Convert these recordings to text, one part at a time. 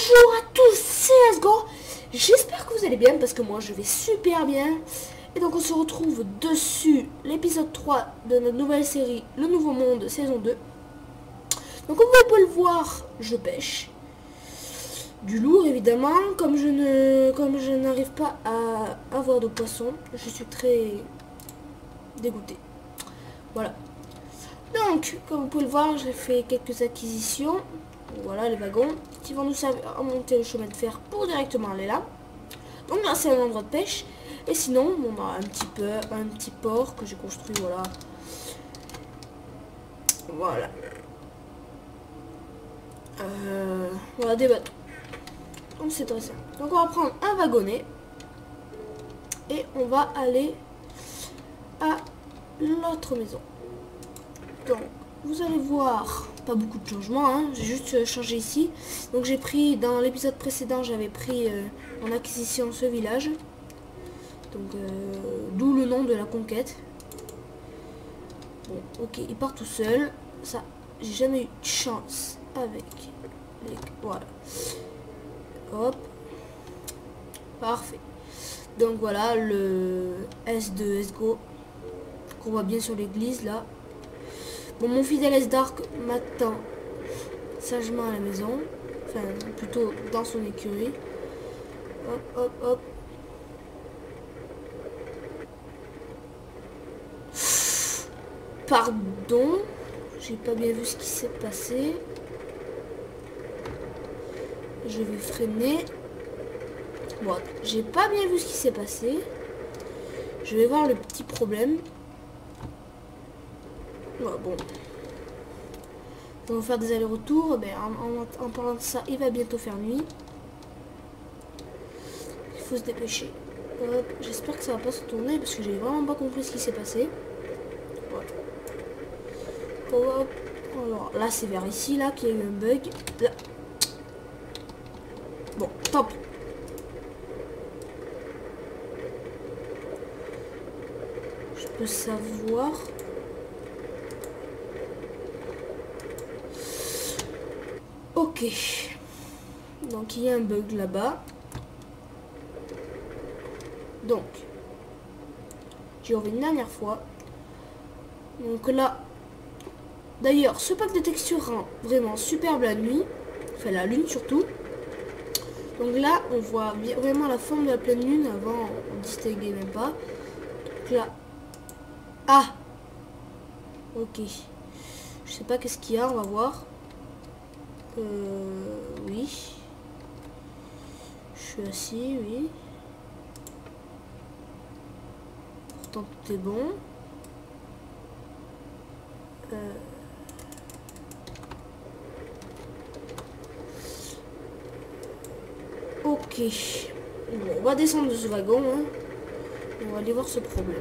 Bonjour à tous, c'est Let's Go. J'espère que vous allez bien parce que moi je vais super bien. Et donc on se retrouve dessus l'épisode 3 de notre nouvelle série Le Nouveau Monde saison 2. Donc comme vous pouvez le voir, je pêche du lourd évidemment. Comme je n'arrive pas à avoir de poisson, je suis très dégoûté. Voilà. Donc comme vous pouvez le voir, j'ai fait quelques acquisitions. Voilà les wagons qui vont nous servir à monter le chemin de fer pour directement aller là. Donc là c'est un endroit de pêche. Et sinon on a un petit port que j'ai construit, voilà. Voilà. Voilà des bateaux. Donc c'est très simple. Donc on va prendre un wagonnet. Et on va aller à l'autre maison. Donc vous allez voir, pas beaucoup de changements, hein. J'ai juste changé ici. Donc j'ai pris, dans l'épisode précédent, j'avais pris en acquisition ce village. Donc d'où le nom de la conquête. Bon, ok, il part tout seul. Ça, j'ai jamais eu de chance avec les... Voilà. Hop. Parfait. Donc voilà, le S de Let's Go qu'on voit bien sur l'église là. Bon, mon fidèle S-Dark m'attend sagement à la maison. Enfin, plutôt dans son écurie. Hop, hop, hop. Pardon. J'ai pas bien vu ce qui s'est passé. Je vais freiner. Bon, j'ai pas bien vu ce qui s'est passé. Je vais voir le petit problème. Ouais, bon. On va faire des allers-retours. Ben, en parlant de ça, il va bientôt faire nuit. Il faut se dépêcher. J'espère que ça va pas se tourner parce que j'ai vraiment pas compris ce qui s'est passé. Voilà. Hop. Alors là, c'est vers ici là qu'il y a eu un bug. Là. Bon, tant pis. Je peux savoir. Ok. Donc il y a un bug là-bas. Donc, j'y reviens une dernière fois. Donc là, d'ailleurs, ce pack de textures rend vraiment superbe la nuit. Enfin, la lune surtout. Donc là, on voit vraiment la forme de la pleine lune. Avant, on distinguait même pas. Donc là. Ah! Ok. Je sais pas qu'est-ce qu'il y a, on va voir. Oui. Je suis assis, oui. Pourtant tout est bon. Ok. Bon, on va descendre de ce wagon. Hein. On va aller voir ce problème.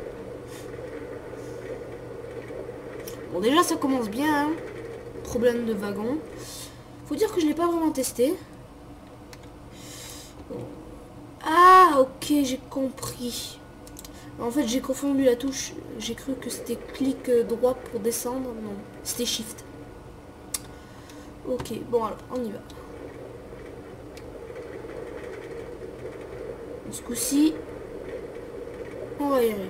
Bon, déjà ça commence bien. Hein. Problème de wagon. Faut dire que je l'ai pas vraiment testé. Ah, ok, j'ai compris. En fait, j'ai confondu la touche. J'ai cru que c'était clic droit pour descendre. Non, c'était shift. Ok, bon alors, on y va. Ce coup-ci, on va y arriver.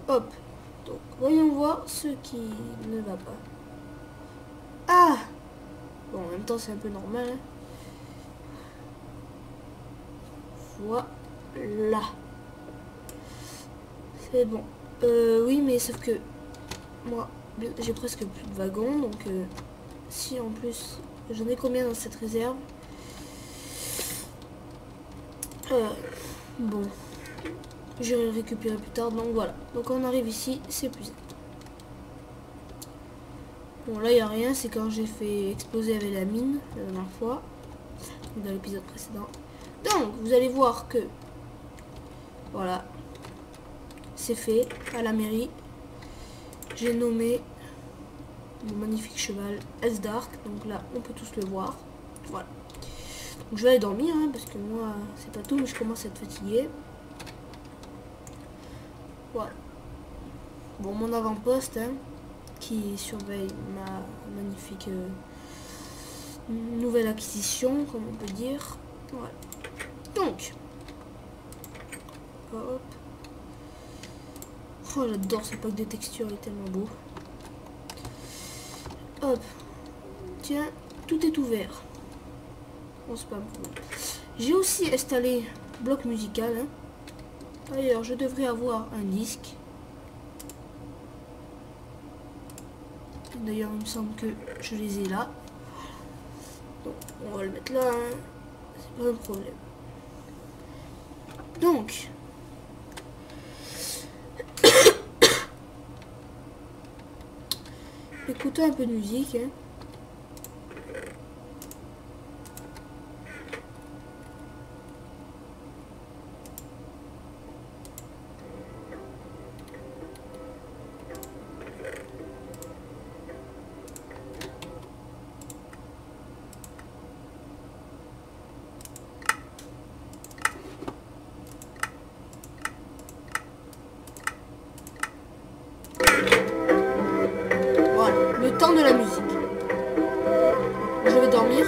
Hop. Donc, voyons voir ce qui ne va pas. Ah! Bon, en même temps, c'est un peu normal. Hein. Voilà. C'est bon. Oui, mais sauf que moi, j'ai presque plus de wagons. Donc, si en plus, j'en ai combien dans cette réserve? Bon. Je vais le récupérer plus tard. Donc, voilà. Donc, on arrive ici. C'est plus simple. Bon, là, il n'y a rien. C'est quand j'ai fait exploser avec la mine la dernière fois. Dans l'épisode précédent. Donc, vous allez voir que... Voilà. C'est fait à la mairie. J'ai nommé mon magnifique cheval S-Dark. Donc là, on peut tous le voir. Voilà. Donc, je vais aller dormir, hein, parce que moi, c'est pas tout, mais je commence à être fatigué. Voilà. Bon, mon avant-poste, hein. qui surveille ma magnifique nouvelle acquisition, comme on peut dire. Voilà. Donc, hop. Oh, j'adore ce pack de textures, il est tellement beau. Hop. Tiens, tout est ouvert. Bon, c'est pas un problème. J'ai aussi installé bloc musical. Hein. D'ailleurs, je devrais avoir un disque. D'ailleurs, il me semble que je les ai là. Donc, on va le mettre là. Hein. C'est pas un problème. Donc, écoutez un peu de musique. Hein. Voilà, le temps de la musique. Je vais dormir.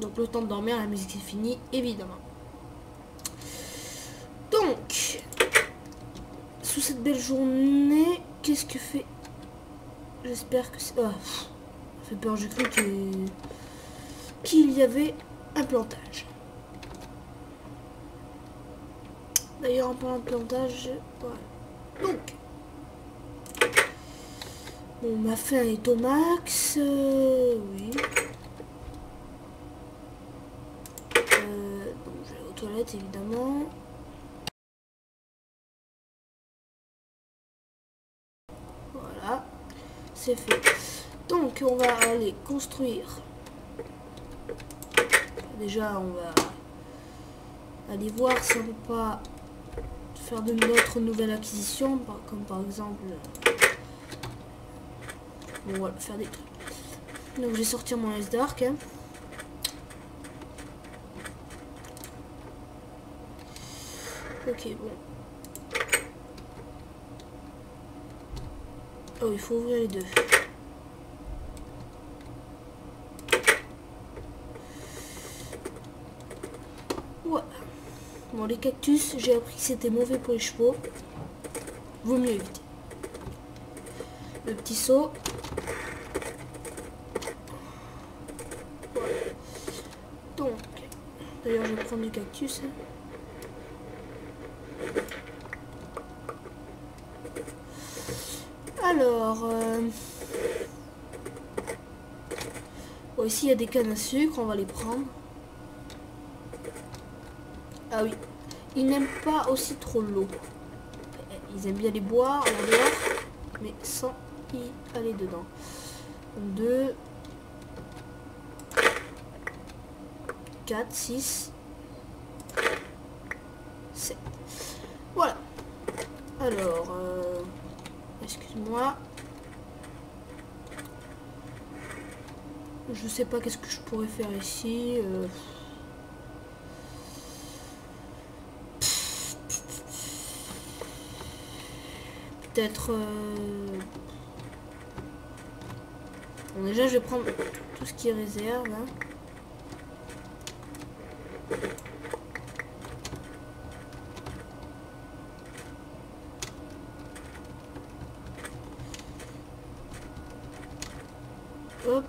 Donc le temps de dormir, la musique est finie, évidemment. Donc, sous cette belle journée, qu'est-ce que fait... J'espère que c'est... Oh, ça fait peur, j'ai cru qu'il y avait un plantage. D'ailleurs, en parlant de plantage, voilà. Donc, bon, ma faim est au max, oui. Donc, je vais aux toilettes, évidemment. Voilà, c'est fait. Donc, on va aller construire. Déjà, on va aller voir si on peut pas faire de notre nouvelle acquisition, comme par exemple... Bon, voilà, faire des trucs. Donc, je vais sortir mon Ice Dark. Hein. Ok, bon. Oh, il faut ouvrir les deux. Voilà. Bon, les cactus, j'ai appris que c'était mauvais pour les chevaux. Vaut mieux éviter. Le petit seau. Voilà. Donc, d'ailleurs, je vais prendre du cactus. Hein. Alors, bon, ici il y a des cannes à sucre, on va les prendre. Ah oui, ils n'aiment pas aussi trop l'eau. Ils aiment bien les boire en dehors, mais sans y aller dedans. 2, 4, 6, 7. Voilà. Alors, excuse-moi. Je sais pas qu'est-ce que je pourrais faire ici. Peut-être... Bon, déjà, je vais prendre tout ce qui est réserve. Hein. Hop.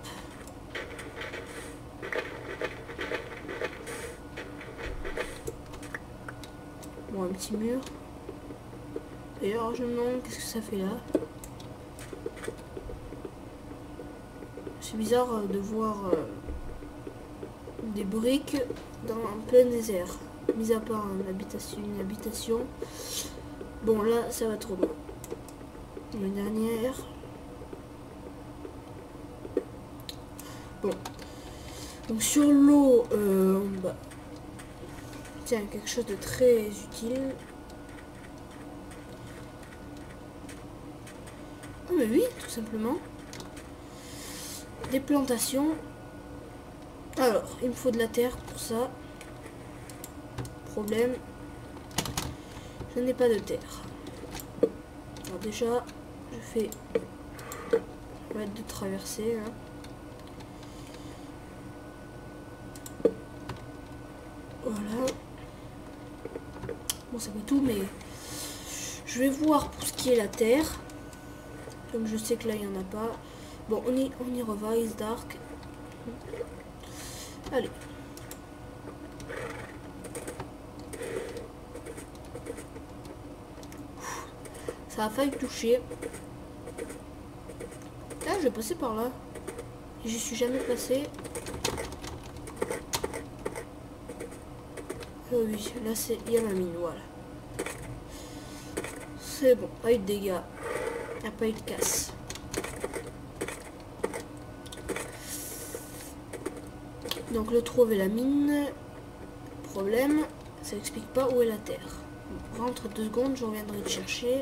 Bon, un petit mur. D'ailleurs, je me demande qu'est-ce que ça fait là. C'est bizarre de voir des briques dans un plein désert. Mis à part une habitation. Bon, là, ça va trop loin. La dernière. Bon. Donc sur l'eau, bah, tiens, quelque chose de très utile. Oh mais oui, tout simplement. Des plantations. Alors, il me faut de la terre pour ça. Problème, je n'ai pas de terre. Alors déjà, je fais... On va être de traverser. Hein. Voilà. Bon, c'est pas tout, mais je vais voir pour ce qui est la terre. Comme je sais que là, il n'y en a pas. Bon, on y reva, Is Dark. Allez. Ça a failli toucher. Ah, je vais passer par là. Je suis jamais passé. Oh oui, là il y a ma mine, voilà. C'est bon, pas eu de dégâts. Il n'y a pas eu de casse. Donc le trou et la mine. Problème, ça explique pas où est la terre. Bon, rentre 2 secondes, je reviendrai te chercher.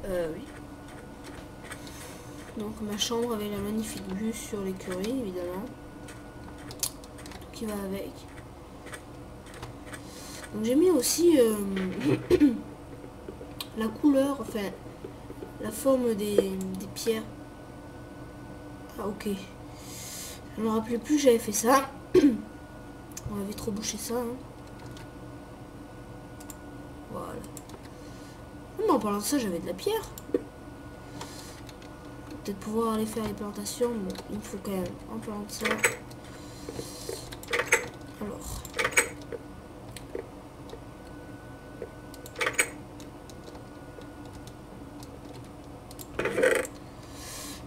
Oui. Donc ma chambre avec la magnifique vue sur l'écurie, évidemment. Tout qui va avec. Donc j'ai mis aussi la couleur, enfin la forme des pierres. Ah ok. Je me rappelais plus, j'avais fait ça. On avait trop bouché ça. Hein. Voilà. Mais en parlant de ça, j'avais de la pierre. Peut-être pouvoir aller faire les plantations. Bon, il me faut quand même en parlant de ça. Alors.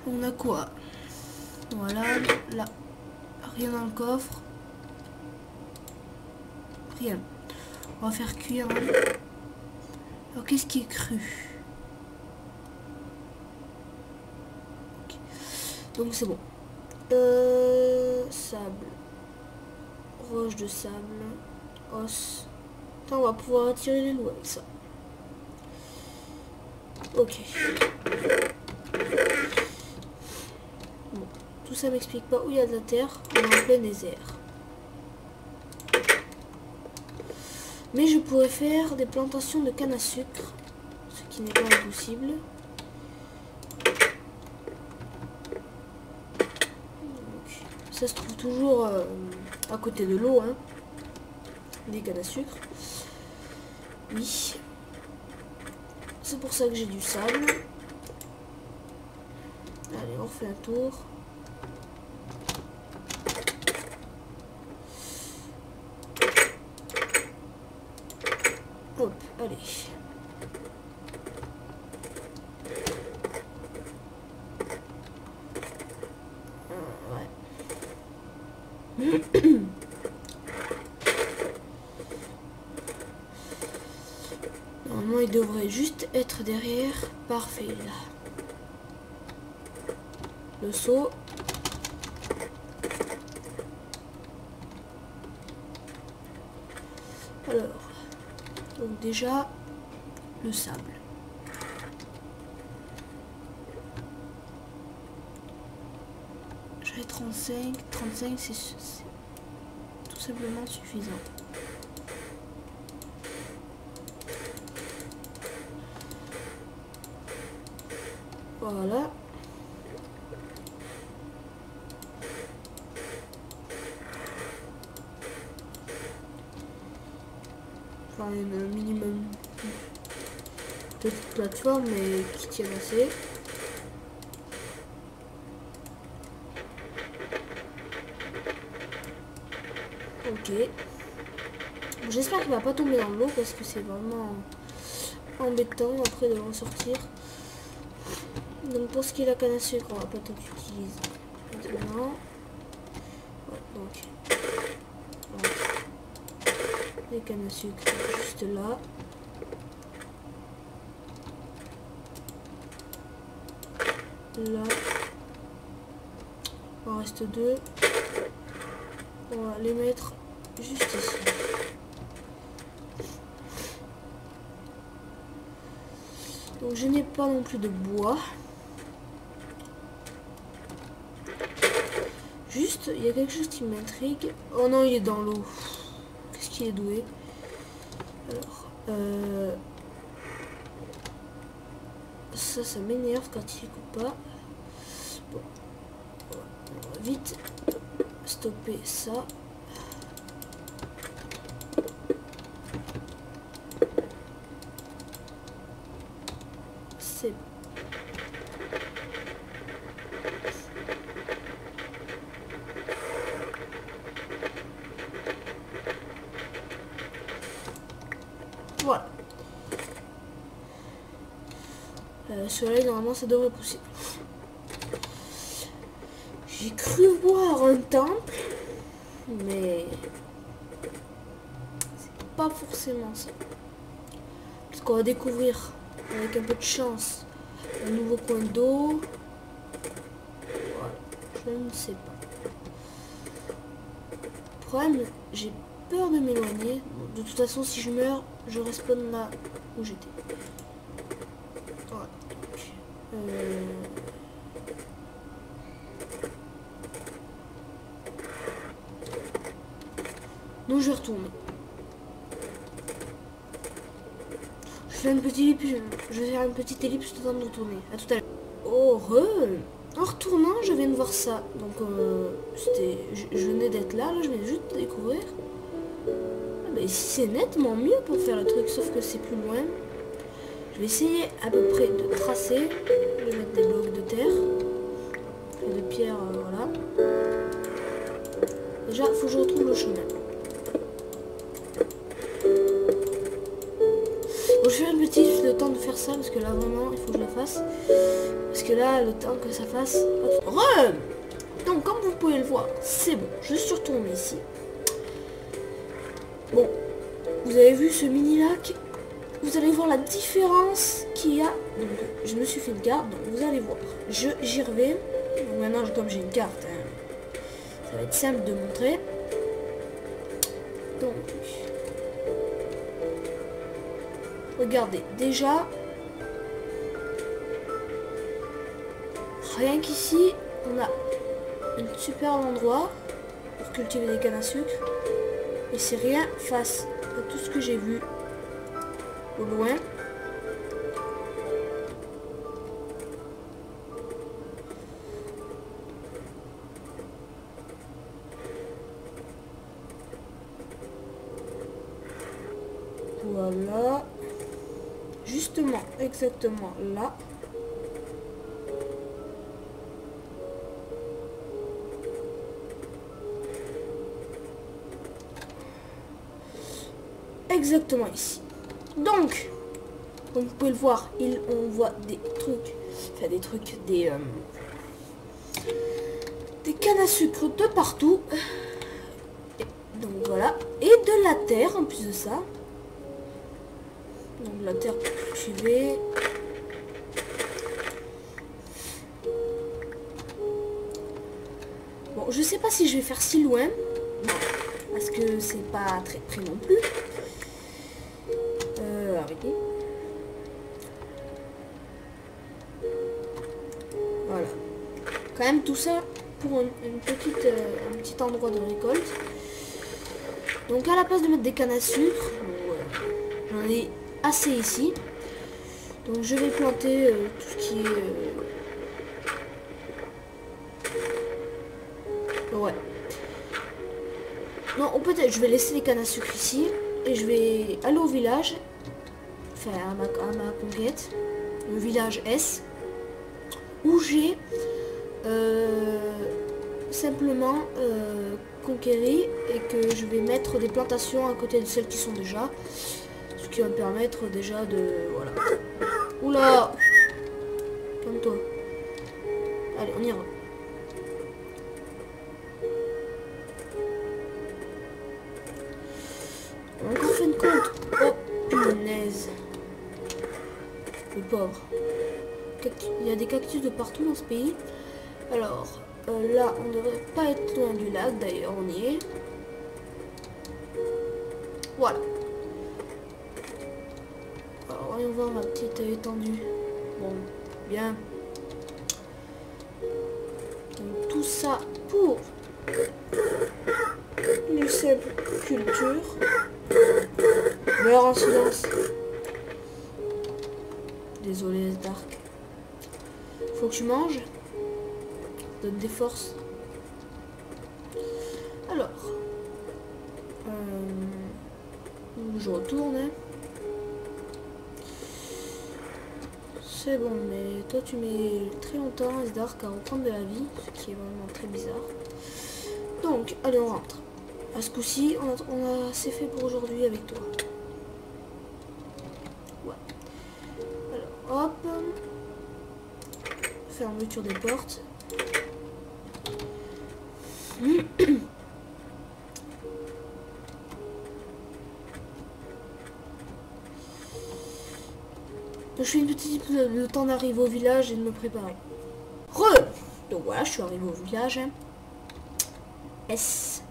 On a quoi? Voilà, là. Rien dans le coffre. Rien. On va faire cuire. Hein. Alors qu'est-ce qui est cru? Okay. Donc c'est bon. Sable. Roche de sable. Os. Attends, on va pouvoir attirer les loups avec ça. Ok. Bon. Tout ça m'explique pas où il y a de la terre. On est en plein désert. Mais je pourrais faire des plantations de canne à sucre, ce qui n'est pas impossible. Donc, ça se trouve toujours à côté de l'eau, hein, des cannes à sucre. Oui. C'est pour ça que j'ai du sable. Allez, on refait un tour. Hop, allez. Ouais. Normalement, il devrait juste être derrière. Parfait, là. Le seau. Alors. Donc déjà, le sable. J'avais 35. 35, c'est tout simplement suffisant. Voilà. Enfin, un minimum de plateforme, mais qui tient assez. Ok. J'espère qu'il va pas tomber dans l'eau parce que c'est vraiment embêtant après de le ressortir. Donc pour ce qui est de la canne à sucre, on va pas tout utiliser maintenant. Ouais, donc les cannes à sucre juste là. Là. Il en reste 2. On va les mettre juste ici. Donc je n'ai pas non plus de bois. Juste, il y a quelque chose qui m'intrigue. Oh non, il est dans l'eau. Qu'est-ce qu'il est doué. Alors, ça m'énerve quand il écoute pas. Bon, on va vite stopper ça. C'est voilà. Soleil, normalement, ça devrait pousser. J'ai cru voir un temple, mais c'est pas forcément ça. Parce qu'on va découvrir, avec un peu de chance, un nouveau coin d'eau. Voilà, je ne sais pas. Le problème, j'ai peur de m'éloigner. De toute façon, si je meurs, je respawn là où j'étais. Voilà. Donc je vais retourner. Je fais une petite ellipse, je vais faire une petite ellipse tout le temps de retourner. À tout à l'heure. Oh, en retournant, je viens de voir ça. Donc je venais d'être là, je viens juste de découvrir. Ah, bah, ici c'est nettement mieux pour faire le truc, sauf que c'est plus loin. Je vais essayer à peu près de tracer. Je vais mettre des blocs de terre et de pierre, voilà. Déjà, il faut que je retrouve le chemin. Bon, je vais faire une petite, juste le temps de faire ça parce que là vraiment, il faut que je la fasse. Parce que là, le temps que ça fasse. Donc, comme vous pouvez le voir, c'est bon. Je suis retourné ici. Bon, vous avez vu ce mini lac. Vous allez voir la différence qu'il y a. Donc, je me suis fait une carte, donc vous allez voir. J'y reviens. Donc, maintenant, comme j'ai une carte, hein, ça va être simple de montrer. Donc, regardez, déjà, rien qu'ici, on a un super endroit pour cultiver des cannes à sucre. Et c'est rien face à tout ce que j'ai vu au loin. Voilà. Justement, exactement là. Exactement ici. Donc, comme vous pouvez le voir, on voit des trucs, enfin des cannes à sucre de partout. Et donc voilà. Et de la terre en plus de ça. Donc de la terre pour cultiver. Bon, je sais pas si je vais faire si loin. Parce que c'est pas très près non plus. Arrêtez. Voilà. Quand même tout ça pour un petit endroit de récolte. Donc à la place de mettre des cannes à sucre, j'en ai assez ici. Donc je vais planter tout ce qui est... Ouais. Non, ou peut-être je vais laisser les cannes à sucre ici. Et je vais aller au village. Enfin à ma conquête. Le village S. Où j'ai simplement conquéri et que je vais mettre des plantations à côté de celles qui sont déjà. Ce qui va me permettre déjà de... Voilà. Oula! Calme-toi. Allez, on ira. Donc en fin de compte... Oh, punaise. Le pauvre. Il y a des cactus de partout dans ce pays. Alors, là, on ne devrait pas être loin du lac. D'ailleurs, on y est. Voilà. Alors, voyons voir ma petite étendue. Bon, bien. Donc tout ça pour une simple culture. Meurs en silence. Désolé, Dark. Faut que tu manges. Donne des forces. Alors. Je retourne. Hein. C'est bon, mais toi tu mets très longtemps, Dark, à reprendre de la vie, ce qui est vraiment très bizarre. Donc, allez, on rentre. À ce coup-ci, on a assez fait pour aujourd'hui avec toi. Ouais. Alors, hop. Fermeture des portes. Je fais une petite le temps d'arriver au village et de me préparer. Donc voilà, je suis arrivé au village. Hein. S.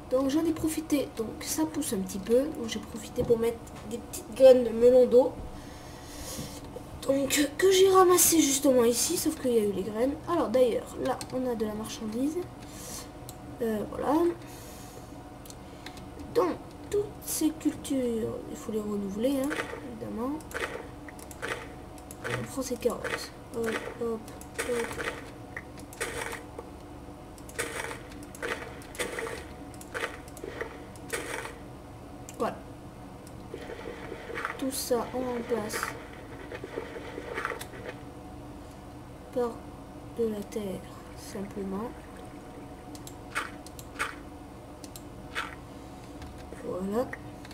Donc j'en ai profité. Donc ça pousse un petit peu. Donc j'ai profité pour mettre des petites graines de melon d'eau. Donc que j'ai ramassé justement ici, sauf qu'il y a eu les graines. Alors d'ailleurs, là on a de la marchandise. Voilà. Donc toutes ces cultures, il faut les renouveler, hein, évidemment. On prend ces carottes. Hop, hop, hop. Voilà. Tout ça on remplace par de la terre, simplement. Voilà.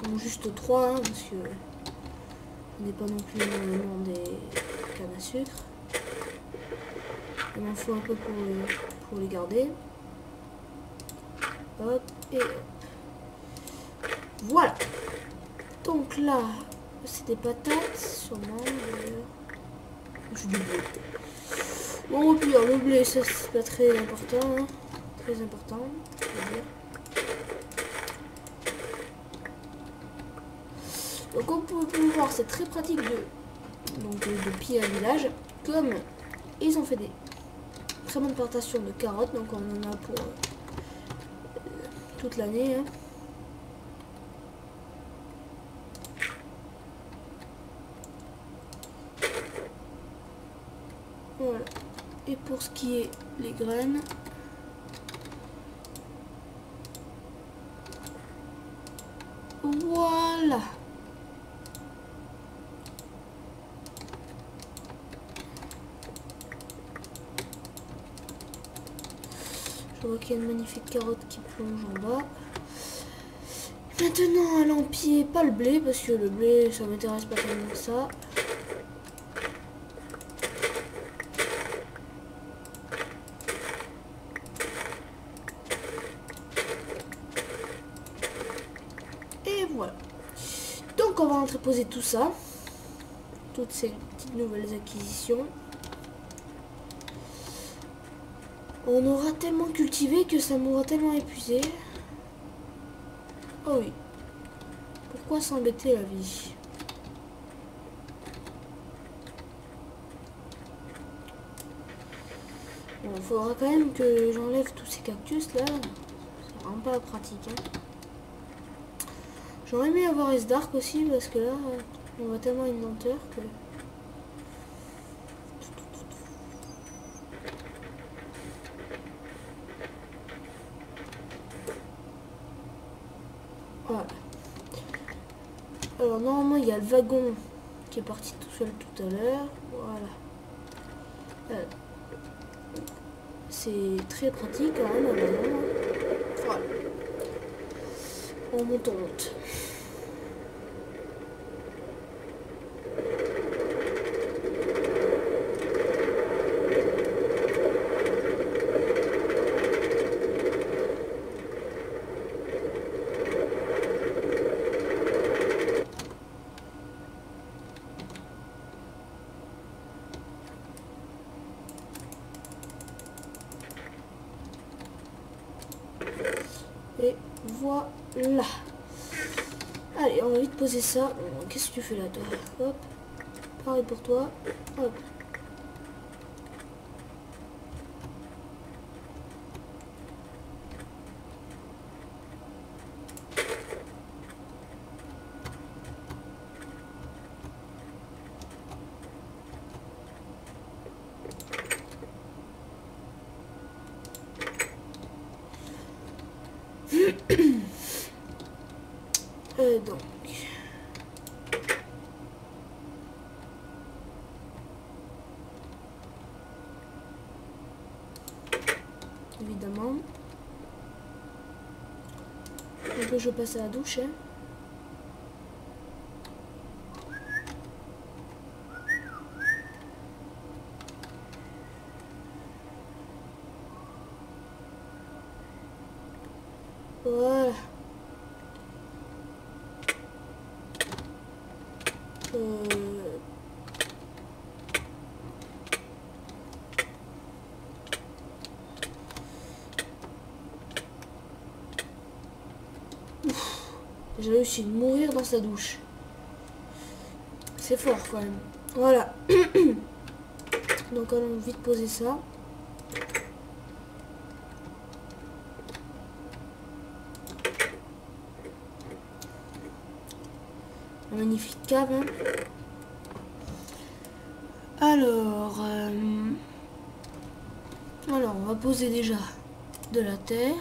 Donc juste 3, hein, parce que on n'est pas non plus énormément des cannes à sucre. Il m'en faut un peu pour les garder. Hop et hop. Voilà. Donc là, c'est des patates, sûrement d'ailleurs. J'ai du blé. Bon, au pire, le blé, ça c'est pas très important. Hein. Très important, je veux dire. Donc comme vous pouvez voir, c'est très pratique de piller un village. Comme ils ont fait des très bonnes plantations de carottes, donc on en a pour toute l'année. Hein. Voilà. Et pour ce qui est les graines, voilà. Je vois qu'il y a une magnifique carotte qui plonge en bas. Maintenant, allons piller pas le blé, parce que le blé, ça m'intéresse pas tellement que ça. Et voilà. Donc, on va entreposer tout ça. Toutes ces petites nouvelles acquisitions. On aura tellement cultivé que ça m'aura tellement épuisé. Oh oui. Pourquoi s'embêter la vie? Bon, il faudra quand même que j'enlève tous ces cactus là. C'est vraiment pas pratique. Hein. J'aurais aimé avoir S-Dark aussi parce que là, on voit tellement une lenteur que... Voilà. Alors normalement il y a le wagon qui est parti tout seul tout à l'heure. Voilà. C'est très pratique quand même un wagon. Voilà. On monte, on monte. Et voilà. Allez, on va vite poser ça. Qu'est-ce que tu fais là, toi? Hop. Pareil pour toi. Hop. Donc évidemment donc je passe à la douche hein. Voilà. J'ai réussi de mourir dans sa douche. C'est fort quand même. Voilà. Donc allons vite poser ça. Un magnifique cave. Hein. Alors, on va poser déjà de la terre.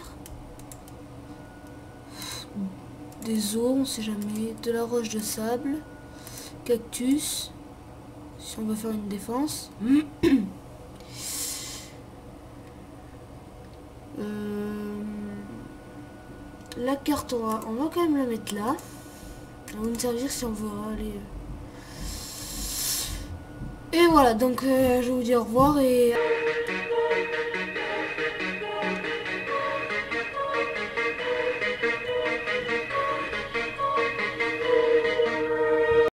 Des os, on sait jamais, de la roche de sable, cactus, si on veut faire une défense. La carte, on va quand même la mettre là. Elle va nous servir si on veut aller. Et voilà, donc je vais vous dire au revoir et...